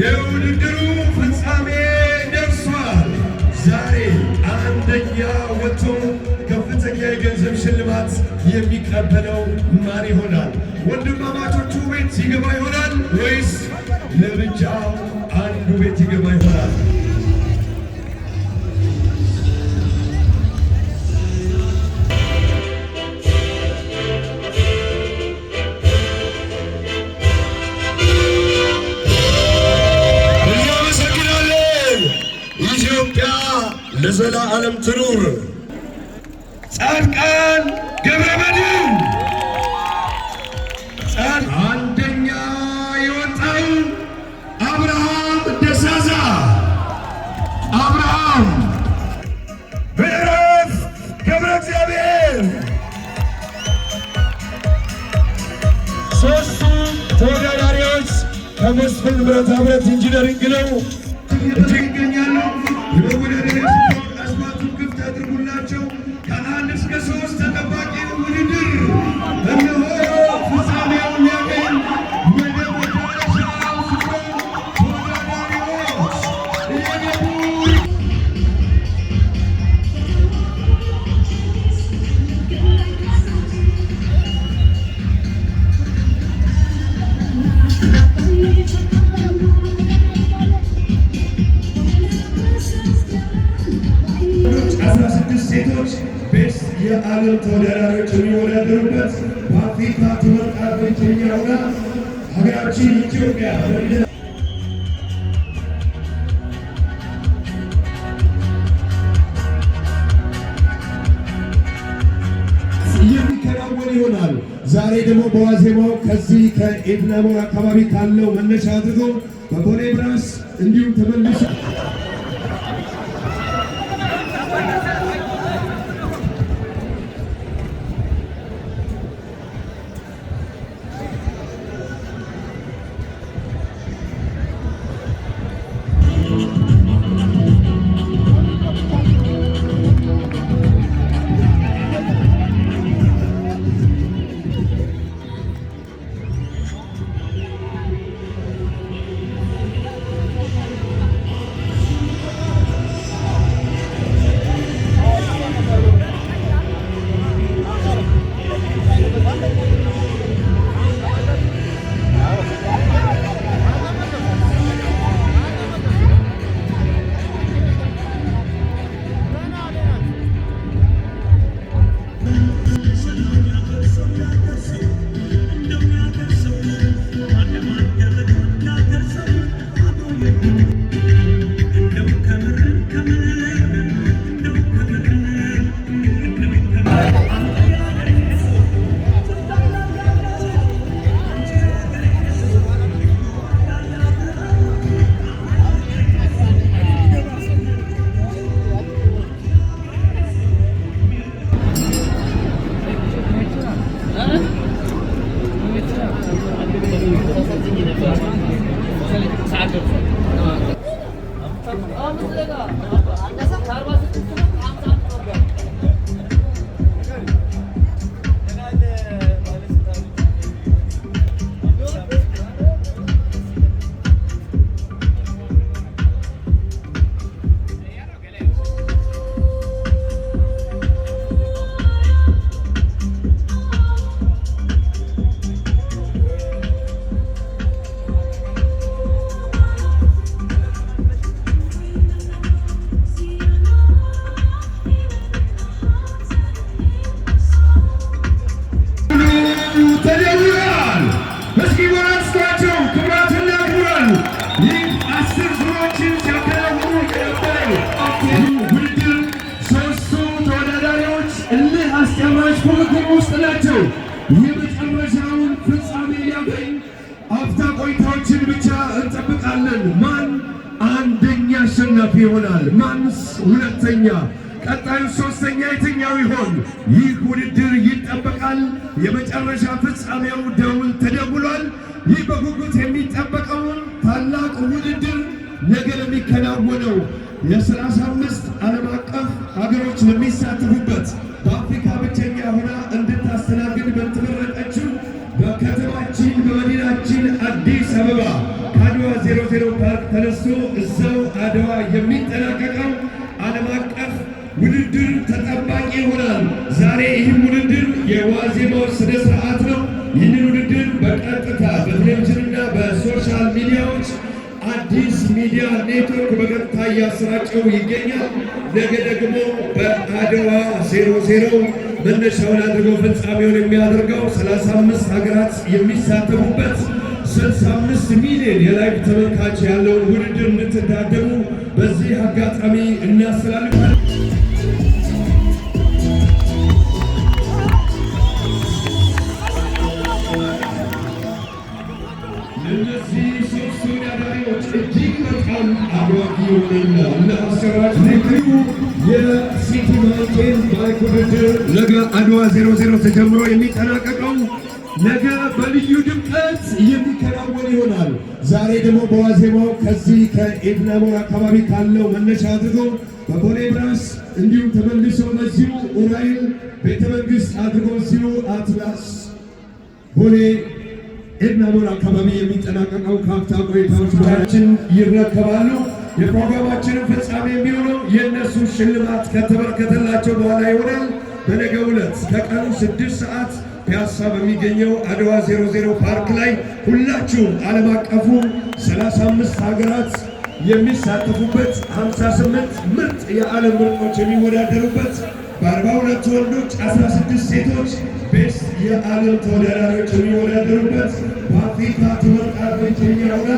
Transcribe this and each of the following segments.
የውድድሩ ፍጻሜ ደርሷል። ዛሬ አንደኛ ወጥቶ ከፍተኛ የገንዘብ ሽልማት የሚቀበለው ማን ይሆናል? ወንድማማቾቹ ቤት ይገባ ይሆናል ወይስ ለብቻው አንዱ ቤት ይገባ ይሆናል? ኢትዮጵያ ለዘላለም ትኑር። ጻድቃን ገብረመድህን አንደኛ የወጣው አብርሃም ደሳሳ፣ አብርሃም ምዕራፍ ገብረ እግዚአብሔር። ሦስቱ ተወዳዳሪዎች ከመስፍን ብረታ ብረት ኢንጂነሪንግ ነው ይገኛሉ። የመወዳደሪያ አስፋልቱን ክፍት አድርጉላቸው። ከአንድ እስከ 3 ተጠባቂ ውድድር እነሆ ፍጻሜውን ያገኝ ወደ መጨረሻው ስፍራ ተወዳዳሪዎች እየገቡ ሴቶች ቤት የዓለም ተወዳዳሪዎች የሚወዳደሩበት በአፍሪካ ትመርጣ ብቸኛ ሆና ሀገራችን ኢትዮጵያ የሚከናወን ይሆናል። ዛሬ ደግሞ በዋዜማው ከዚህ ከኤድናሞር አካባቢ ካለው መነሻ አድርጎ በቦሌ ብራስ እንዲሁም ተመልሶ ፉክክር ውስጥ ናቸው። የመጨረሻውን ፍጻሜ ሊያገኝ አፍታ ቆይታዎችን ብቻ እንጠብቃለን። ማን አንደኛ አሸናፊ ይሆናል? ማንስ ሁለተኛ? ቀጣዩ ሶስተኛ የትኛው ይሆን? ይህ ውድድር ይጠበቃል። የመጨረሻ ፍጻሜው ደውል ተደውሏል። ይህ በጉጉት የሚጠበቀውን ታላቅ ውድድር ነገ ለሚከናወነው የ35 ዓለም አቀፍ ሀገሮች ለሚሳተፉበት በአፍሪካ ብቸኛ ሆና እንድታስተናግድ በተመረጠችው በከተማችን በመዲናችን አዲስ አበባ ከአድዋ 0 00 ፓርክ ተነስቶ እዛው አድዋ የሚጠናቀቀው ዓለም አቀፍ ውድድር ተጠባቂ ይሆናል። ዛሬ ይህም ውድድር የዋዜማው ስነ ስርዓት ነው። ይህንን ውድድር በቀጥታ በቴሌቪዥንና በሶሻል ሚዲያዎች አዲስ ሚዲያ ኔትወርክ በቀጥታ እያሰራጨው ይገኛል። ነገ ደግሞ በአድዋ 00 መነሻውን አድርገው ፍጻሜውን የሚያደርገው 35 ሀገራት የሚሳተፉበት 65 ሚሊዮን የላይቭ ተመልካች ያለውን ውድድር እንድትታደሙ በዚህ አጋጣሚ እናስተላልፋለን። እነዚህ ሶስት ተወዳዳሪዎች እጅግ በጣም አጓጊ የሆነና ለአሰራጭ ልዩ የሲቲ ማውንቴን ባይክ ውድድር ነገ አድዋ 00 ተጀምሮ የሚጠናቀቀው ነገ በልዩ ድምቀት የሚከናወን ይሆናል። ዛሬ ደግሞ በዋዜማው ከዚህ ከኤድና ሞል አካባቢ ካለው መነሻ አድርጎ በቦሌ ብራስ እንዲሁም ተመልሶ በዚሁ ኡራኤል ቤተ መንግሥት አድርጎ እዚሁ አትላስ ቦሌ ኤድና ሞል አካባቢ የሚጠናቀቀው ካፍታ ቆይታዎች በኋላችን ይረከባሉ። የፕሮግራማችንን ፍጻሜ የሚሆነው የእነሱ ሽልማት ከተበረከተላቸው በኋላ ይሆናል። በነገው ዕለት ከቀኑ 6 ሰዓት ፒያሳ በሚገኘው አድዋ 00 ፓርክ ላይ ሁላችሁም ዓለም አቀፉ 35 ሀገራት የሚሳተፉበት 58 ምርጥ የዓለም ምርጦች የሚወዳደሩበት በ42 ወንዶች 16 ሴቶች ቤስት የዓለም ተወዳዳሪዎች የሚወዳደሩበት በአፍሪካ ተመራጮች የሚሆና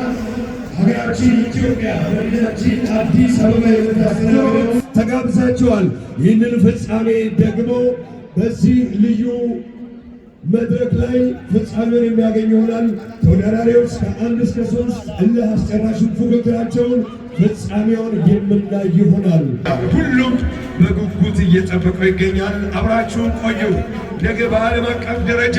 ሀገራችን ኢትዮጵያ መዲናችን አዲስ አበባ የምታስተናግደው ተጋብዛችኋል። ይህንን ፍጻሜ ደግሞ በዚህ ልዩ መድረክ ላይ ፍጻሜውን የሚያገኝ ይሆናል። ተወዳዳሪዎች ከ1 እስከ 3 እልህ አስጨራሽ ፉክክራቸውን ፍጻሜውን የምናይ ይሆናል። ሁሉም በጉጉት እየጠበቀው ይገኛል። አብራችሁን ቆዩ። ነገ በዓለም አቀፍ ደረጃ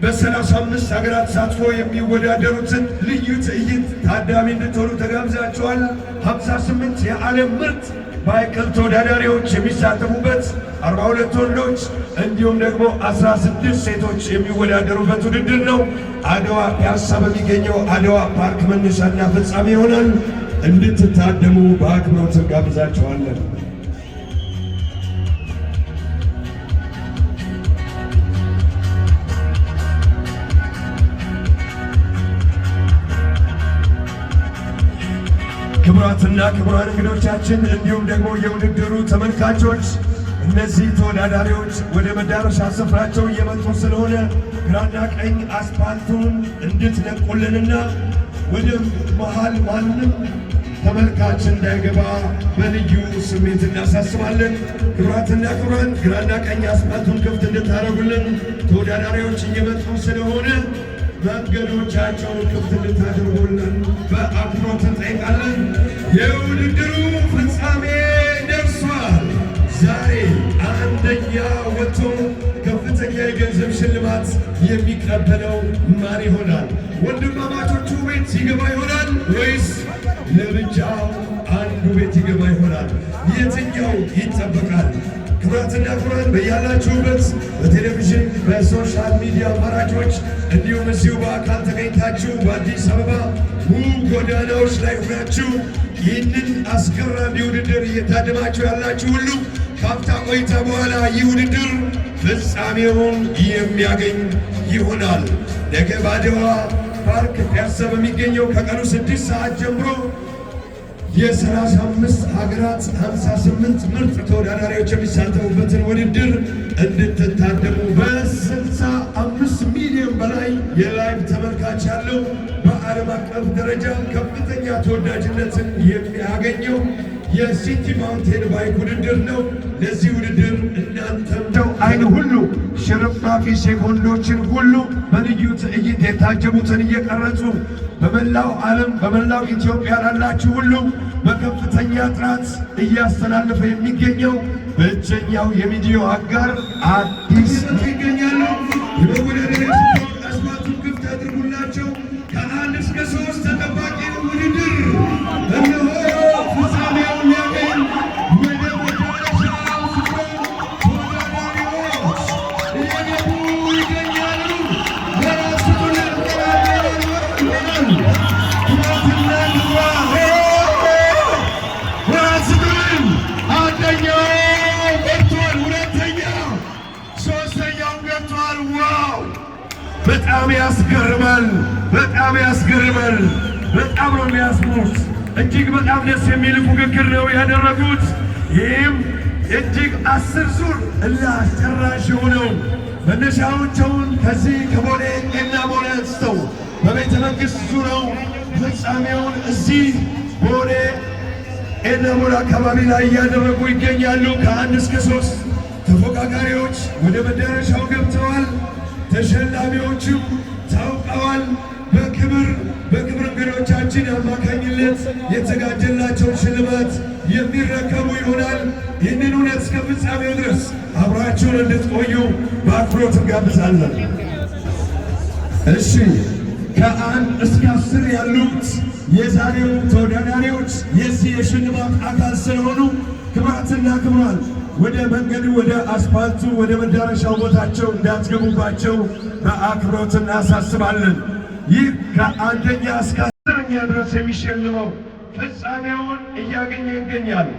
በ35 ሀገራት ተሳትፎ የሚወዳደሩትን ልዩ ትዕይንት ታዳሚ እንድትሆኑ ተጋብዛችኋል። 58 የዓለም ምርጥ ባይክል ተወዳዳሪዎች የሚሳተፉበት 42 ወንዶች እንዲሁም ደግሞ 16 ሴቶች የሚወዳደሩበት ውድድር ነው። አድዋ ፒያሳ በሚገኘው አድዋ ፓርክ መነሻና ፍጻሜ ይሆናል። እንድትታደሙ በአክብሮት እንጋብዛችኋለን። ክቡራትና ክቡራን እንግዶቻችን እንዲሁም ደግሞ የውድድሩ ተመልካቾች እነዚህ ተወዳዳሪዎች ወደ መዳረሻ ስፍራቸው እየመጡ ስለሆነ ግራና ቀኝ አስፓልቱን እንድትለቁልንና ወደ መሃል ማንም ተመልካች እንዳይገባ በልዩ ስሜት እናሳስባለን። ክቡራትና ክቡራን ግራና ቀኝ አስፓልቱን ክፍት እንድታደርጉልን ተወዳዳሪዎች እየመጡ ስለሆነ መንገዶቻቸውን ክፍት እንድታደርጉልን በአክብሮት እንጠይቃለን። የውድድሩ ፍጻሜ ደርሷል። ዛሬ አንደኛ ወጥቶ ከፍተኛ የገንዘብ ሽልማት የሚቀበለው ማን ይሆናል? ወንድማማቾቹ ቤት ይገባ ይሆናል ወይስ ለብቻው አንዱ ቤት ይገባ ይሆናል? የትኛው ይጠበቃል? ክቡራትና ክቡራን በያላችሁበት በቴሌቪዥን በሶሻል ሚዲያ አማራጮች እንዲሁም እዚሁ በአካል ተገኝታችሁ በአዲስ አበባ ውብ ጎዳናዎች ላይ ሆናችሁ ይህንን አስገራሚ ውድድር እየታደማችሁ ያላችሁ ሁሉ ካፍታ ቆይታ በኋላ ይህ ውድድር ፍጻሜውን የሚያገኝ ይሆናል። ነገ በአድዋ ፓርክ ፒያሳ በሚገኘው ከቀኑ 6 ሰዓት ጀምሮ የ35 ሀገራት 58 ምርጥ ተወዳዳሪዎች የሚሳተፉበትን ውድድር እንድትታደሙ በ65 ሚሊዮን በላይ የላይቭ ተመልካች ያለው በዓለም አቀፍ ደረጃ ከፍተኛ ተወዳጅነትን የሚያገኘው የሲቲ ማውንቴን ባይክ ውድድር ነው። ለዚህ ውድድር እናንተም አይን ሁሉ ሽርፍራፊ ሴኮንዶችን ሁሉ በልዩ ትዕይንት የታጀቡትን እየቀረጹ በመላው ዓለም በመላው ኢትዮጵያ ላላችሁ ሁሉ በከፍተኛ ጥራት እያስተላለፈ የሚገኘው ብቸኛው የሚዲያ አጋር አዲስ ይገኛሉ። የመወዳደሪያ አስፋልቱን ክፍት አድርጉላቸው። ከ1 እስከ 3 ተጠባቂ ውድድር እነሆ ፍጻሜውን ሊያገኝ ወደ መዳረሻው ስፍራ ተወዳዳሪዎች እየገቡ ይገኛሉ። በራሱ ይሆናል። ያስገርማል፣ በጣም ያስገርማል። በጣም ነው የሚያስሙት። እጅግ በጣም ደስ የሚል ፉክክር ነው ያደረጉት። ይህም እጅግ 10 ዙር እልህ አስጨራሽ የሆነው መነሻዎቻቸውን ከዚህ ከቦሌ እና ቦሌ አንስተው በቤተ መንግሥት ዙረው ፍጻሜውን እዚህ ቦሌ እና ቦሌ አካባቢ ላይ እያደረጉ ይገኛሉ። ከ1 እስከ 3 ተፎካካሪዎች ወደ መዳረሻው ገብተዋል። ተሸላሚዎችም ታውቀዋል። በክብር እንግዶቻችን አማካኝነት የተዘጋጀላቸውን ሽልማት የሚረከቡ ይሆናል። ይህንን እውነት እስከ ፍጻሜው ድረስ አብራችሁን እንድትቆዩ በአክብሮት እንጋብዛለን። እሺ፣ ከ1 እስከ 10 ያሉት የዛሬው ተወዳዳሪዎች የዚህ የሽልማት አካል ስለሆኑ ክቡራትና ክቡራን ወደ መንገዱ ወደ አስፋልቱ ወደ መዳረሻው ቦታቸው እንዳትገቡባቸው በአክብሮት እናሳስባለን። ይህ ከ1ኛ እስከ 10ኛ ድረስ የሚሸልመው ፍጻሜውን እያገኘ ይገኛል።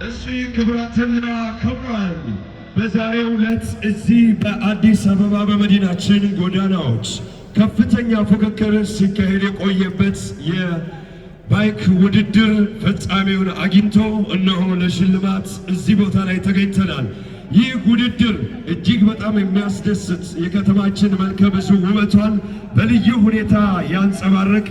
እሺ ክቡራትና ክቡራን በዛሬው ዕለት እዚህ በአዲስ አበባ በመዲናችን ጎዳናዎች ከፍተኛ ፉክክር ሲካሄድ የቆየበት የባይክ ውድድር ፍጻሜውን አግኝቶ እነሆ ለሽልማት እዚህ ቦታ ላይ ተገኝተናል። ይህ ውድድር እጅግ በጣም የሚያስደስት የከተማችን መልከ ብዙ ውበቷን በልዩ ሁኔታ ያንጸባረቀ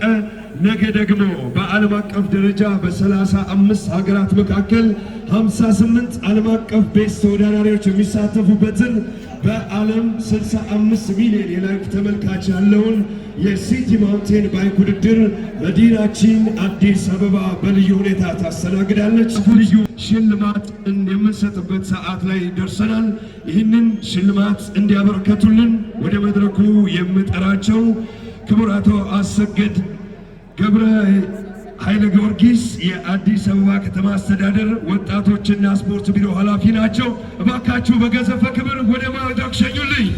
ነገ ደግሞ በዓለም አቀፍ ደረጃ በ35 ሀገራት መካከል 58 ዓለም አቀፍ ቤስት ተወዳዳሪዎች የሚሳተፉበትን በዓለም 65 ሚሊዮን የላይቭ ተመልካች ያለውን የሲቲ ማውንቴን ባይክ ውድድር መዲናችን አዲስ አበባ በልዩ ሁኔታ ታስተናግዳለች። ልዩ ሽልማት የምንሰጥበት ሰዓት ላይ ደርሰናል። ይህንን ሽልማት እንዲያበረከቱልን ወደ መድረኩ የምጠራቸው ክቡር አቶ አሰገድ ገብረ ኃይለ ጊዮርጊስ የአዲስ አበባ ከተማ አስተዳደር ወጣቶችና ስፖርት ቢሮ ኃላፊ ናቸው። እባካችሁ በገዘፈ ክብር ወደ መድረክ ሸኙልኝ።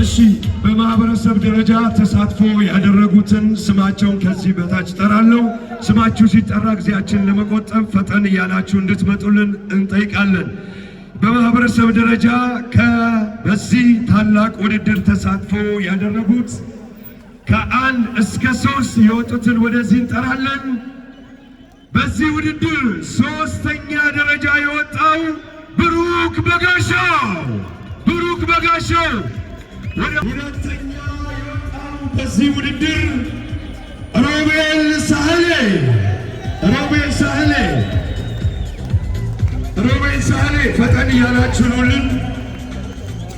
እሺ፣ በማህበረሰብ ደረጃ ተሳትፎ ያደረጉትን ስማቸውን ከዚህ በታች ጠራለሁ። ስማችሁ ሲጠራ ጊዜያችንን ለመቆጠብ ፈጠን እያላችሁ እንድትመጡልን እንጠይቃለን። በማህበረሰብ ደረጃ በዚህ ታላቅ ውድድር ተሳትፎ ያደረጉት ከ1 እስከ 3 የወጡትን ወደዚህ እንጠራለን። በዚህ ውድድር 3ኛ ደረጃ የወጣው ብሩክ በጋሻው፣ ወደ 2ኛ የወጣው በዚህ ውድድር ሮቤል ሳህሌ ፈጠን እያላችሁ ኑልን።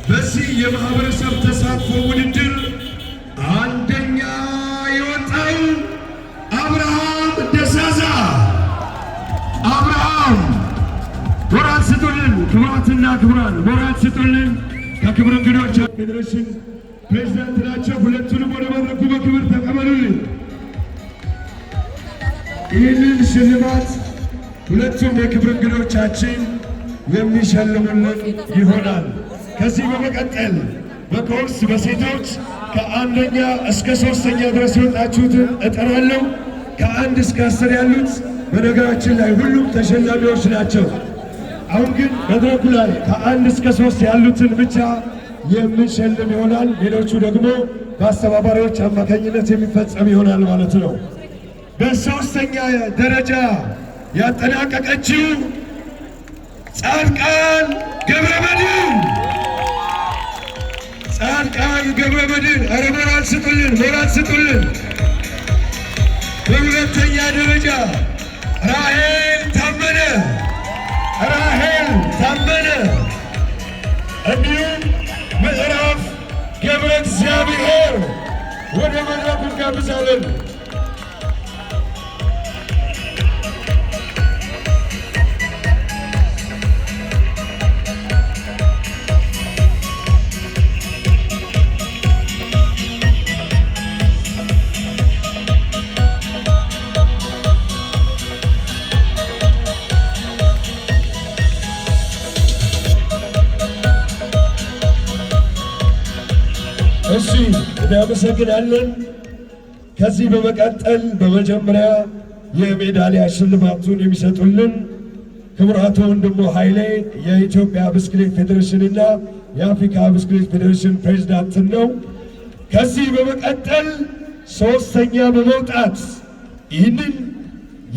በዚህ የማህበረሰብ ተሳትፎ ውድድር 1ኛ የወጣው አብርሃም ደሳሳ። አብርሃም ወራት ስጡልን። ክቡራትና ክቡራን ወራት ስጡልን። ከክብር እንግዶች ፌዴሬሽን ፕሬዝዳንት ናቸው። ሁለቱንም ወደ መድረኩ በክብር ተቀበሉልን። ይህንን ሽልማት ሁለቱም የክብር እንግዶቻችን የሚሸልሙልን ይሆናል። ከዚህ በመቀጠል በኮርስ በሴቶች ከ1ኛ እስከ 3ኛ ድረስ የወጣችሁትን እጠራለሁ። ከ1 እስከ 10 ያሉት በነገራችን ላይ ሁሉም ተሸላሚዎች ናቸው። አሁን ግን መድረኩ ላይ ከ1 እስከ 3 ያሉትን ብቻ የምንሸልም ይሆናል። ሌሎቹ ደግሞ በአስተባባሪዎች አማካኝነት የሚፈጸም ይሆናል ማለት ነው። በ3ኛ ደረጃ ያጠናቀቀችው ጻድቃን ገብረመድህን ኧረ ሞራል ስጡልን። በ2ኛ ደረጃ ራሔል ታመነ እንዲሁም ምዕራፍ ገብረ እግዚአብሔር ወደ መድረኩ እንጋብዛለን። እሺ እናመሰግናለን። ከዚህ በመቀጠል በመጀመሪያ የሜዳሊያ ሽልማቱን የሚሰጡልን ክቡር አቶ ወንድሙ ኃይሌ የኢትዮጵያ ብስክሌት ፌዴሬሽንና የአፍሪካ ብስክሌት ፌዴሬሽን ፕሬዝዳንትን ነው። ከዚህ በመቀጠል 3ኛ በመውጣት ይህንን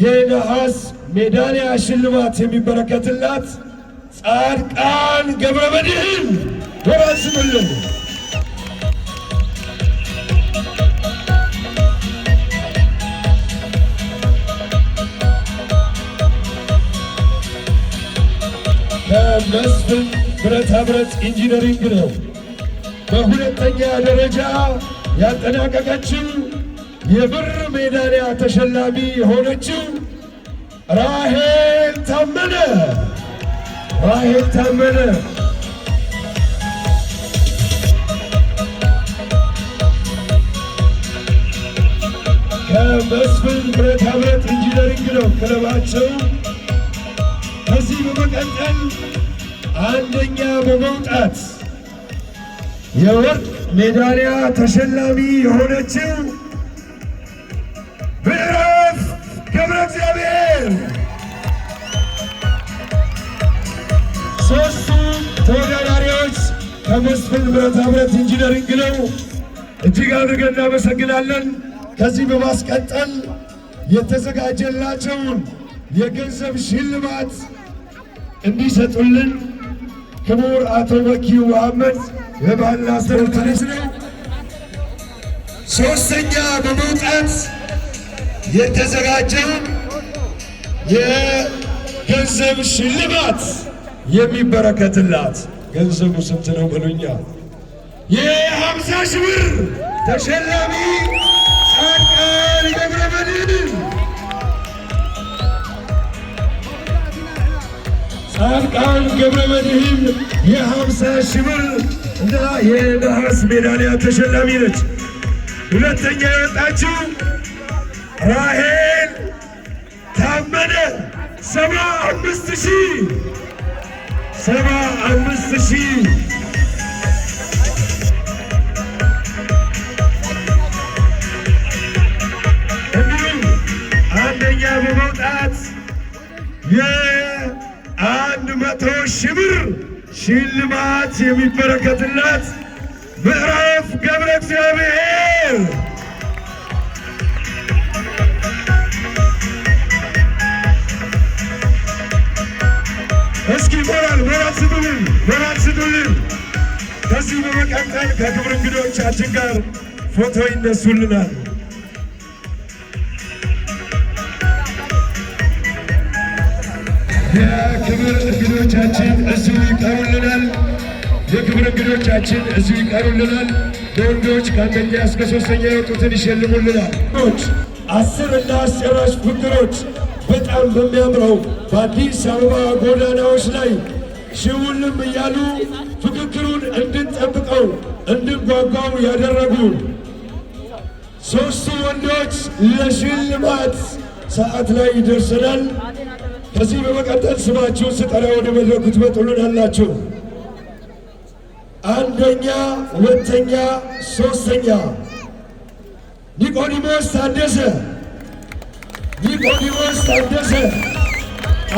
የነሐስ ሜዳሊያ ሽልማት የሚበረከትላት ጻድቃን ገብረመድህን ወራስምልን። ከመስፍን ብረታ ብረት ኢንጂነሪንግ ነው። በ2ኛ ደረጃ ያጠናቀቀችው የብር ሜዳሊያ ተሸላሚ የሆነችው ራሔል ታመነ ከመስፍን ብረታ ብረት ኢንጂነሪንግ ነው ክለባቸው። ከዚህ በመቀጠል 1ኛ በመውጣት የወርቅ ሜዳሊያ ተሸላሚ የሆነችው ምዕራፍ ገብረ እግዚአብሔር። 3ቱ ተወዳዳሪዎች ከመስፍን ብረታ ብረት ኢንጂነሪንግ ነው። እጅግ አድርገን እናመሰግናለን። ከዚህ በማስቀጠል የተዘጋጀላቸውን የገንዘብ ሽልማት እንዲሰጡልን ክቡር አቶ በኪዩ መሐመድ የባህልና ስፖርት ሚኒስትር ነው። 3ኛ በመውጣት የተዘጋጀውን የገንዘብ ሽልማት የሚበረከትላት ገንዘቡ ስንት ነው በሉኛ? የ50 ሺህ ብር ተሸላሚ ጻድቃን ገብረመድህን የ50 ሺህ ብር እና የነሐስ ሜዳሊያ ተሸላሚ ነች። 2ኛ የወጣችው ራሔል ታመነ 75 ሺህ እንዲሁም 1ኛ በመውጣት የ100 ሺህ ብር ሽልማት የሚበረከትላት ምዕራፍ ገብረ እግዚአብሔር። እስኪ ሞራል ስጡልን። ከዚህ በመቀጠል ከክብር እንግዶቻችን ጋር ፎቶ ይነሱልናል። የክብር እንግዶቻችን እዚሁ ይቀሩልናል። በወንዶች ከ1ኛ እስከ 3ኛ የወጡትን ይሸልሙልናል። 10 እና አስጨራሽ ፉክክሮች በጣም በሚያምረው በአዲስ አበባ ጎዳናዎች ላይ ሽውልም እያሉ ፍክክሩን እንድንጠብቀው እንድንጓጓው ያደረጉ 3ቱ ወንዶች ለሽልማት ሰዓት ላይ ይደርሰናል። ከዚህ በመቀጠል ስማችሁን ስጠራ ወደ መድረኩ ትመጡልናላችሁ። 1ኛ፣ 2ኛ፣ 3ኛ ኒቆዲሞስ ታደሰ፣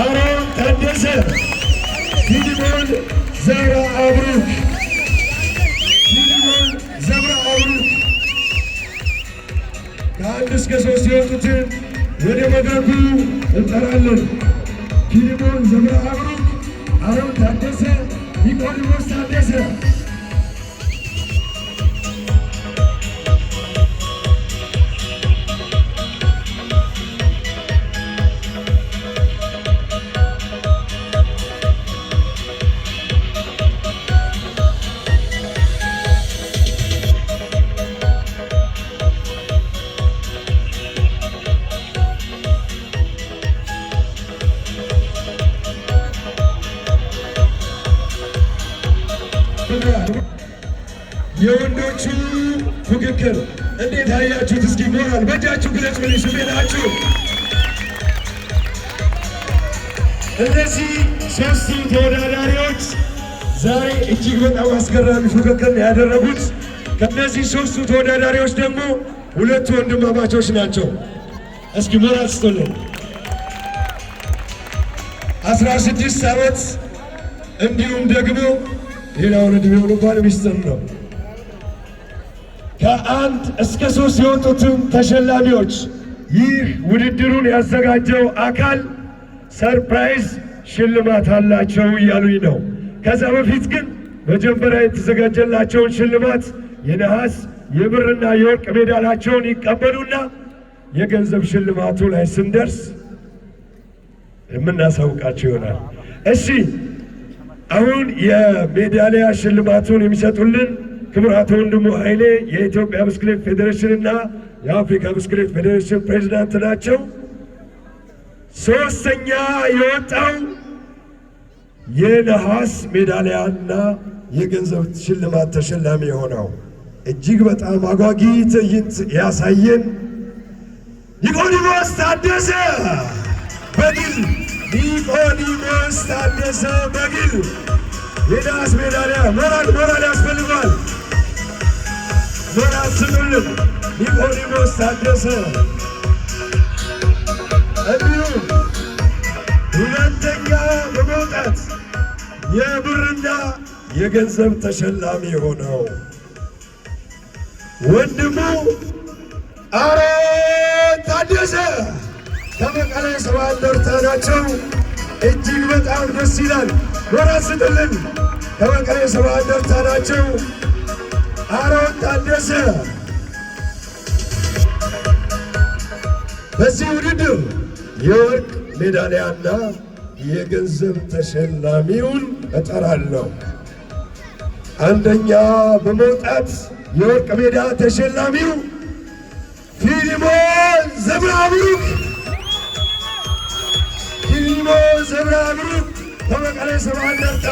አሮን ታደሰ፣ ፊሊሞን ዘብረ አብሩክ ፊሊሞን ዘብረ አብሩክ ከአንድ እስከ ሶስት የወጡትን ወደ መድረኩ እንጠራለን። ፊሊሞን ዘብረ አብሩክ፣ አሮን ታደሰ፣ ኒቆዲሞስ ታደሰ። የወንዶቹ ፉክክር እንዴት አያችሁት? እስኪ ሞራል በእጃችሁ ግለጽ። ምን ስሜታችሁ? እነዚህ ሶስቱ ተወዳዳሪዎች ዛሬ እጅግ በጣም አስገራሚ ፉክክር ያደረጉት። ከእነዚህ ሶስቱ ተወዳዳሪዎች ደግሞ ሁለቱ ወንድማማቾች ናቸው። እስኪ ሞራል ስቶልን 16 ዓመት እንዲሁም ደግሞ ሌላውን ዕድሜውን እንኳን ሚስጥር ነው። ከአንድ እስከ ሶስት የወጡትን ተሸላሚዎች ይህ ውድድሩን ያዘጋጀው አካል ሰርፕራይዝ ሽልማት አላቸው እያሉኝ ነው። ከዛ በፊት ግን መጀመሪያ የተዘጋጀላቸውን ሽልማት የነሐስ የብርና የወርቅ ሜዳላቸውን ይቀበሉና የገንዘብ ሽልማቱ ላይ ስንደርስ የምናሳውቃቸው ይሆናል። እሺ፣ አሁን የሜዳሊያ ሽልማቱን የሚሰጡልን ክቡር አቶ ወንድሙ ኃይሌ የኢትዮጵያ ብስክሌት ፌዴሬሽንና የአፍሪካ ብስክሌት ፌዴሬሽን ፕሬዝዳንት ናቸው። ሶስተኛ የወጣው የነሐስ ሜዳሊያና የገንዘብ ሽልማት ተሸላሚ የሆነው እጅግ በጣም አጓጊ ትዕይንት ያሳየን ኒቆዲሞስ ታደሰ በግል ኒቆዲሞስ ታደሰ በግል የነሐስ ሜዳሊያ። ሞራል ያስፈልጓል። ሞራል ስጡልን። ኒቆዲሞስ ታደሰ እንዲሁም ሁለተኛ በመውጣት የብርና የገንዘብ ተሸላሚ የሆነው ወንድሙ አሮን ታደሰ ከመቀሌ ሰባ እንደርታ ናቸው። እጅግ በጣም ደስ ይላል። ሞራል ስጡልን። ከመቀሌ ሰባ እንደርታ ናቸው። አሮን ታደሰ በዚህ ውድድር የወርቅ ሜዳሊያና የገንዘብ ተሸላሚውን እጠራለሁ። አንደኛ በመውጣት የወርቅ ሜዳ ተሸላሚው ፊሊሞን ዘብረ አብሩክ ፊሊሞን ዘብረ አብሩክ ከመቀሌ ሰባ እንደርታ።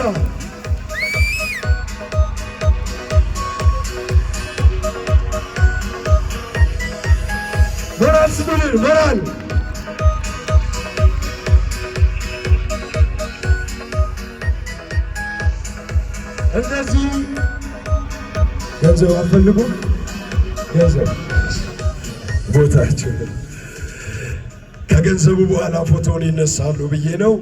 ሞራል ስጡልን። ሞራል እነዚህ ገንዘብ አልፈልጉም። ገንዘብ ቦታቸው ከገንዘቡ በኋላ ፎቶውን ይነሳሉ ብዬ ነው።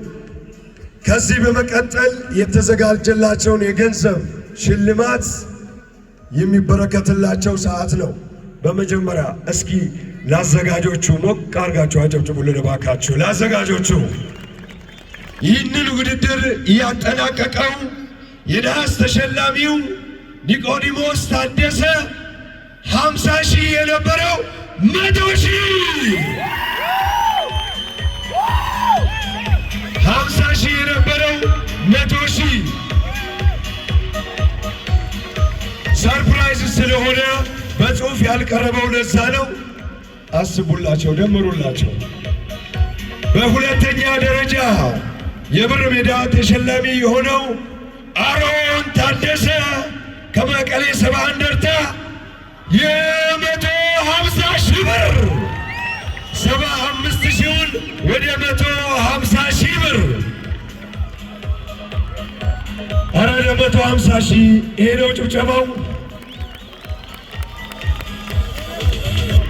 ከዚህ በመቀጠል የተዘጋጀላቸውን የገንዘብ ሽልማት የሚበረከትላቸው ሰዓት ነው። በመጀመሪያ እስኪ ለአዘጋጆቹ ሞቅ አድርጋችሁ አጨብጭቡልን እባካችሁ። ለአዘጋጆቹ ይህንን ውድድር እያጠናቀቀው የነሐስ ተሸላሚው ኒቆዲሞስ ታደሰ 50,000 የነበረው 100,000 50,000 የነበረው 100,000 ሰርፕራይዝ ስለሆነ በጽሑፍ ያልቀረበው ለዛ ነው። አስቡላቸው፣ ደምሩላቸው። በሁለተኛ ደረጃ የብር ሜዳ ተሸላሚ የሆነው አሮን ታደሰ ከመቀሌ ሰባ እንደርታ 150,000 ብር 75,000ውን ወደ 150,000 ብር። ኧረ 150,000 ይሄ ነው ጭብጨባው።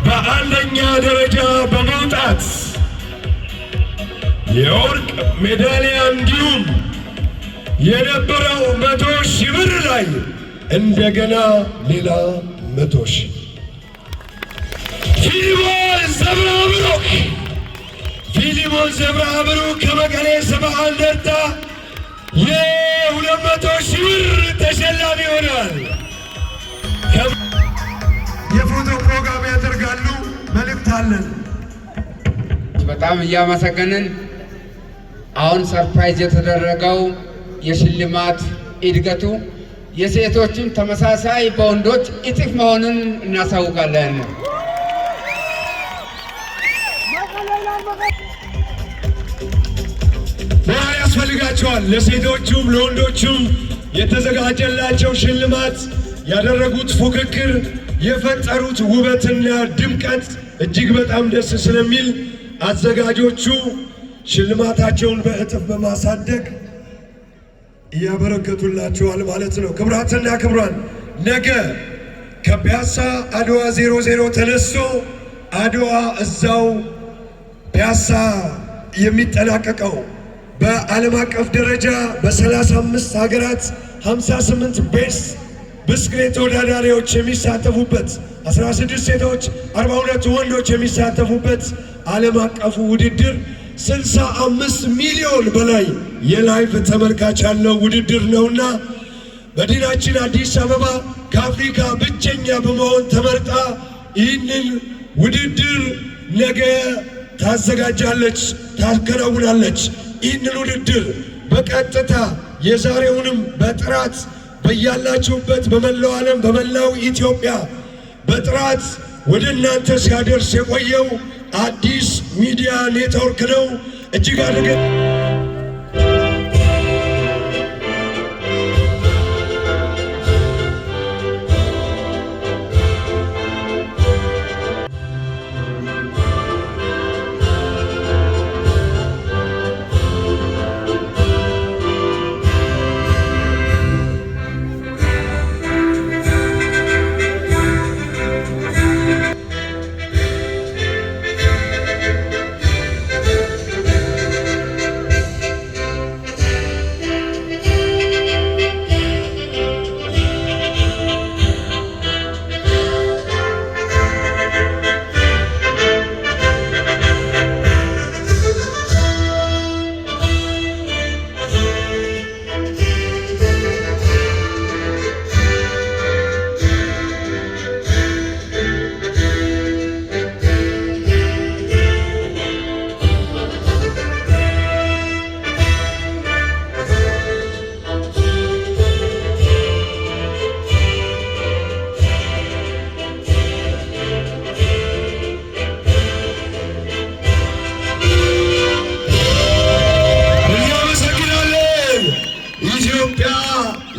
በአንደኛ ደረጃ በመውጣት የወርቅ ሜዳሊያ እንዲሁም የነበረው 100,000 ብር ላይ እንደገና ሌላ 100,000 ፊሊሞን ዘብረአብሩክ ከመቀሌ ሰብዓ እንደርታ የ200,000 ብር ተሸላሚ ይሆናል። የፎቶ ፕሮግራም ያደርጋሉ። መልእክት አለን። በጣም እያመሰገንን አሁን ሰርፕራይዝ የተደረገው የሽልማት እድገቱ የሴቶችም ተመሳሳይ በወንዶች እጥፍ መሆኑን እናሳውቃለን። ባህል ያስፈልጋቸዋል። ለሴቶቹም ለወንዶቹም የተዘጋጀላቸው ሽልማት ያደረጉት ፉክክር የፈጠሩት ውበትና ድምቀት እጅግ በጣም ደስ ስለሚል አዘጋጆቹ ሽልማታቸውን በእጥፍ በማሳደግ እያበረከቱላቸዋል ማለት ነው። ክቡራትና ክቡራን ነገ ከፒያሳ አድዋ 00 ተነስቶ አድዋ እዛው ፒያሳ የሚጠናቀቀው በዓለም አቀፍ ደረጃ በ35 ሀገራት 58 ቤስት ብስክሌት ተወዳዳሪዎች የሚሳተፉበት 16 ሴቶች 42 ወንዶች የሚሳተፉበት ዓለም አቀፉ ውድድር 65 ሚሊዮን በላይ የላይቭ ተመልካች ያለው ውድድር ነውና መዲናችን አዲስ አበባ ከአፍሪካ ብቸኛ በመሆን ተመርጣ ይህንን ውድድር ነገ ታዘጋጃለች፣ ታከናውናለች። ይህንን ውድድር በቀጥታ የዛሬውንም በጥራት በያላችሁበት በመላው ዓለም በመላው ኢትዮጵያ በጥራት ወደ እናንተ ሲያደርስ የቆየው አዲስ ሚዲያ ኔትወርክ ነው። እጅግ አድርገን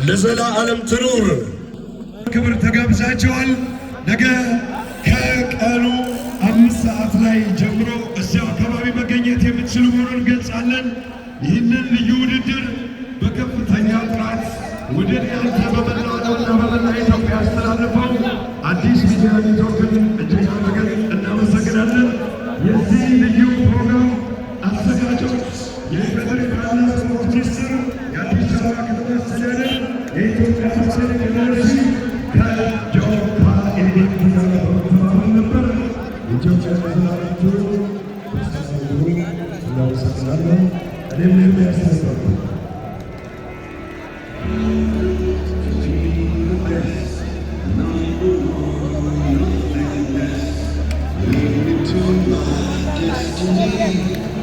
ለዘላለም ትኑር። ክብር ተጋብዛቸዋል። ነገ ከቀኑ 5 ሰዓት ላይ ጀምሮ እዚያው አካባቢ መገኘት የምትችሉ መሆኑን እንገልጻለን። ይህንን ልዩ ውድድር በከፍተኛ ጥራት ወደ እናንተ በመላውና በመላ ኢትዮጵያ ያስተላልፈው አዲስ ሚዲያ ኔትወርክን እጅግ አድርገን እናመሰግናለን። የዚህ ልዩ ፕሮግራም አዘጋጆች የፌዴራል ስፖርት ሚኒስቴር፣ የአዲስ አበባ ከተማ አስተዳደር፣ የኢትዮጵያ ሴት ኤነርጂ ከጆፓ ኤሌክትሪክ ጋር በመተባበር ነበር። የኢትዮጵያ ተዘራሪቱ ተሳሳሉ እናመሰግናለን። እኔም የሚያስተሳሉ to my destiny.